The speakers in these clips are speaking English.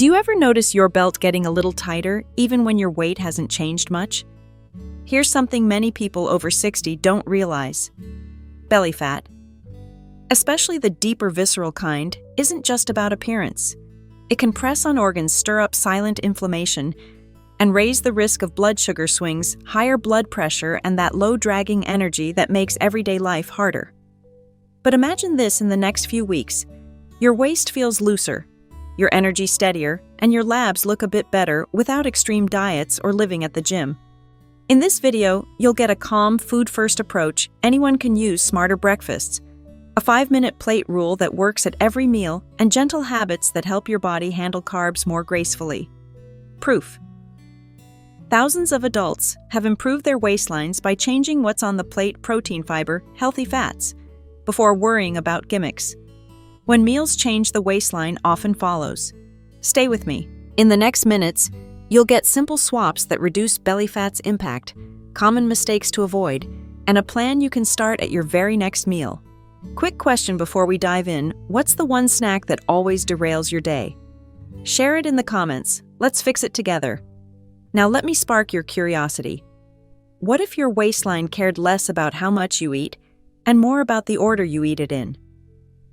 Do you ever notice your belt getting a little tighter, even when your weight hasn't changed much? Here's something many people over 60 don't realize. Belly fat, especially the deeper visceral kind, isn't just about appearance. It can press on organs, stir up silent inflammation, and raise the risk of blood sugar swings, higher blood pressure, and that low dragging energy that makes everyday life harder. But imagine this: in the next few weeks, your waist feels looser, your energy steadier, and your labs look a bit better without extreme diets or living at the gym. In this video, you'll get a calm, food-first approach anyone can use: smarter breakfasts, a 5-minute plate rule that works at every meal, and gentle habits that help your body handle carbs more gracefully. Proof: thousands of adults have improved their waistlines by changing what's on the plate: protein, fiber, healthy fats, before worrying about gimmicks. When meals change, the waistline often follows. Stay with me. In the next minutes, you'll get simple swaps that reduce belly fat's impact, common mistakes to avoid, and a plan you can start at your very next meal. Quick question before we dive in: what's the one snack that always derails your day? Share it in the comments. Let's fix it together. Now let me spark your curiosity. What if your waistline cared less about how much you eat and more about the order you eat it in?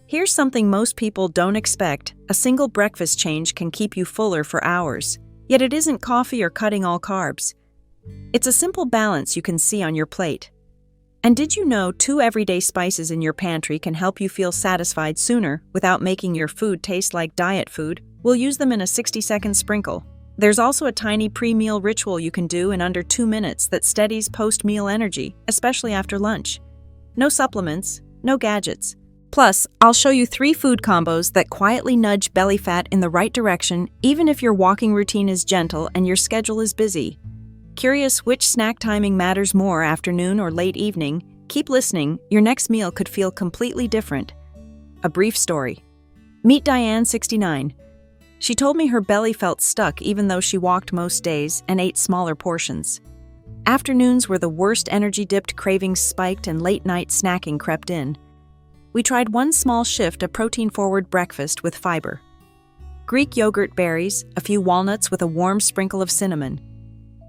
Here's something most people don't expect: a single breakfast change can keep you fuller for hours. Yet it isn't coffee or cutting all carbs. It's a simple balance you can see on your plate. And did you know 2 everyday spices in your pantry can help you feel satisfied sooner without making your food taste like diet food? We'll use them in a 60-second sprinkle. There's also a tiny pre-meal ritual you can do in under 2 minutes that steadies post-meal energy, especially after lunch. No supplements, no gadgets. Plus, I'll show you 3 food combos that quietly nudge belly fat in the right direction, even if your walking routine is gentle and your schedule is busy. Curious which snack timing matters more, afternoon or late evening? Keep listening, your next meal could feel completely different. A brief story. Meet Diane, 69. She told me her belly felt stuck even though she walked most days and ate smaller portions. Afternoons were the worst: energy-dipped, cravings spiked, and late-night snacking crept in. We tried one small shift: a protein-forward breakfast with fiber. Greek yogurt, berries, a few walnuts with a warm sprinkle of cinnamon.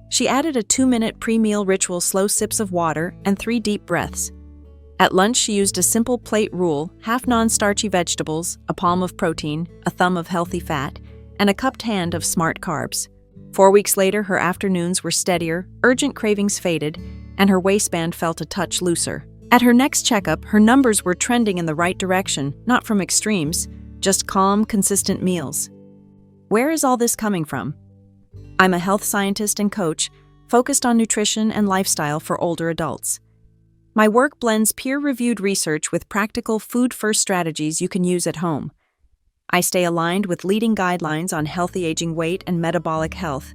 She added a 2-minute pre-meal ritual: slow sips of water and 3 deep breaths. At lunch, she used a simple plate rule: half non-starchy vegetables, a palm of protein, a thumb of healthy fat, and a cupped hand of smart carbs. 4 weeks later, her afternoons were steadier, urgent cravings faded, and her waistband felt a touch looser. At her next checkup, her numbers were trending in the right direction, not from extremes, just calm, consistent meals. Where is all this coming from? I'm a health scientist and coach, focused on nutrition and lifestyle for older adults. My work blends peer-reviewed research with practical food-first strategies you can use at home. I stay aligned with leading guidelines on healthy aging, weight, and metabolic health,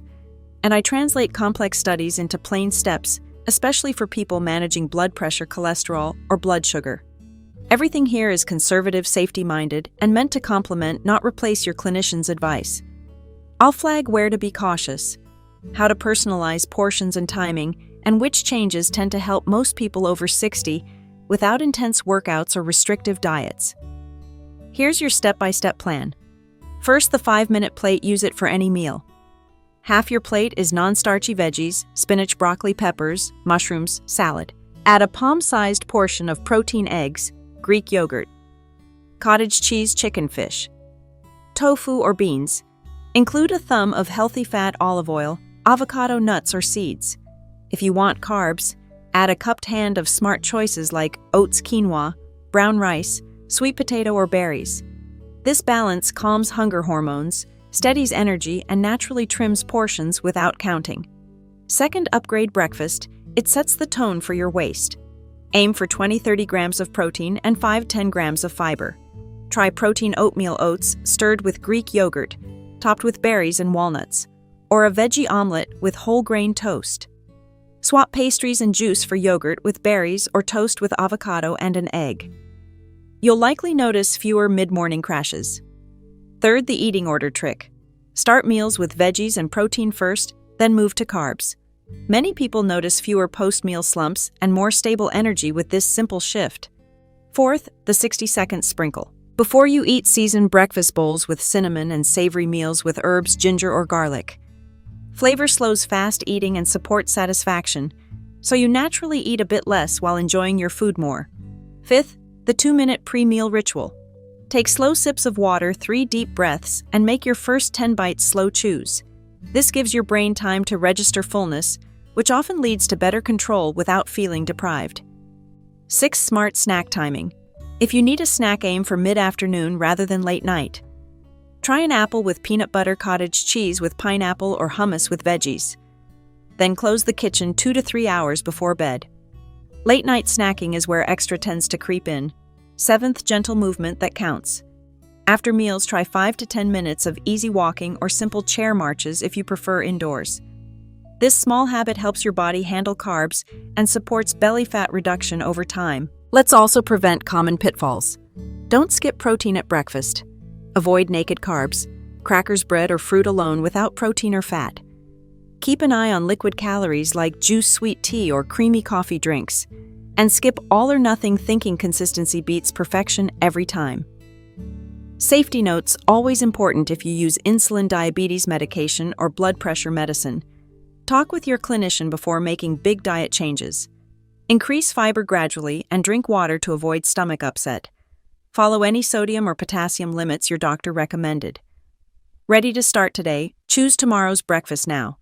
and I translate complex studies into plain steps, especially for people managing blood pressure, cholesterol, or blood sugar. Everything here is conservative, safety-minded, and meant to complement, not replace, your clinician's advice. I'll flag where to be cautious, how to personalize portions and timing, and which changes tend to help most people over 60 without intense workouts or restrictive diets. Here's your step-by-step plan. First, the 5-minute plate: use it for any meal. Half your plate is non-starchy veggies: spinach, broccoli, peppers, mushrooms, salad. Add a palm-sized portion of protein: eggs, Greek yogurt, cottage cheese, chicken, fish, tofu or beans. Include a thumb of healthy fat: olive oil, avocado, nuts, or seeds. If you want carbs, add a cupped hand of smart choices like oats, quinoa, brown rice, sweet potato, or berries. This balance calms hunger hormones, steadies energy, and naturally trims portions without counting. Second, upgrade breakfast. It sets the tone for your waist. Aim for 20-30 grams of protein and 5-10 grams of fiber. Try protein oatmeal oats stirred with Greek yogurt, topped with berries and walnuts, or a veggie omelet with whole grain toast. Swap pastries and juice for yogurt with berries or toast with avocado and an egg. You'll likely notice fewer mid-morning crashes. Third, the eating order trick. Start meals with veggies and protein first, then move to carbs. Many people notice fewer post-meal slumps and more stable energy with this simple shift. Fourth, the 60-second sprinkle. Before you eat, season breakfast bowls with cinnamon and savory meals with herbs, ginger, or garlic. Flavor slows fast eating and supports satisfaction, so you naturally eat a bit less while enjoying your food more. Fifth, the 2-minute pre-meal ritual. Take slow sips of water, 3 deep breaths, and make your first 10 bites slow chews. This gives your brain time to register fullness, which often leads to better control without feeling deprived. 6. Smart snack timing. If you need a snack, aim for mid-afternoon rather than late night. Try an apple with peanut butter, cottage cheese with pineapple, or hummus with veggies. Then close the kitchen 2 to 3 hours before bed. Late night snacking is where extra tends to creep in. 7th, gentle movement that counts. After meals, try 5 to 10 minutes of easy walking or simple chair marches if you prefer indoors. This small habit helps your body handle carbs and supports belly fat reduction over time. Let's also prevent common pitfalls. Don't skip protein at breakfast. Avoid naked carbs, crackers, bread, or fruit alone without protein or fat. Keep an eye on liquid calories like juice, sweet tea, or creamy coffee drinks. And skip all or nothing thinking. Consistency beats perfection every time. Safety notes: always important if you use insulin, diabetes medication, or blood pressure medicine. Talk with your clinician before making big diet changes. Increase fiber gradually and drink water to avoid stomach upset. Follow any sodium or potassium limits your doctor recommended. Ready to start today? Choose tomorrow's breakfast now.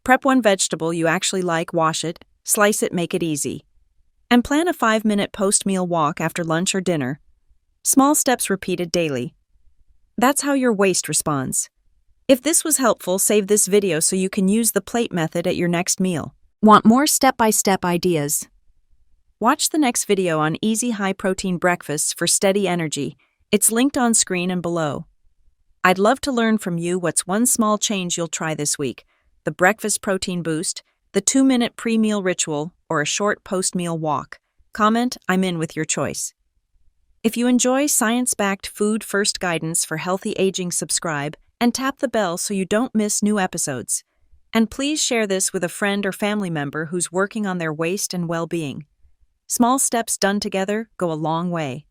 Prep one vegetable you actually like, wash it, slice it, make it easy. And plan a 5-minute post-meal walk after lunch or dinner. Small steps repeated daily. That's how your waist responds. If this was helpful, save this video so you can use the plate method at your next meal. Want more step-by-step ideas? Watch the next video on easy high-protein breakfasts for steady energy. It's linked on screen and below. I'd love to learn from you what's one small change you'll try this week: the breakfast protein boost, the 2-minute pre-meal ritual, or a short post-meal walk. Comment, I'm in with your choice. If you enjoy science-backed food-first guidance for healthy aging, subscribe and tap the bell so you don't miss new episodes. And please share this with a friend or family member who's working on their waist and well-being. Small steps done together go a long way.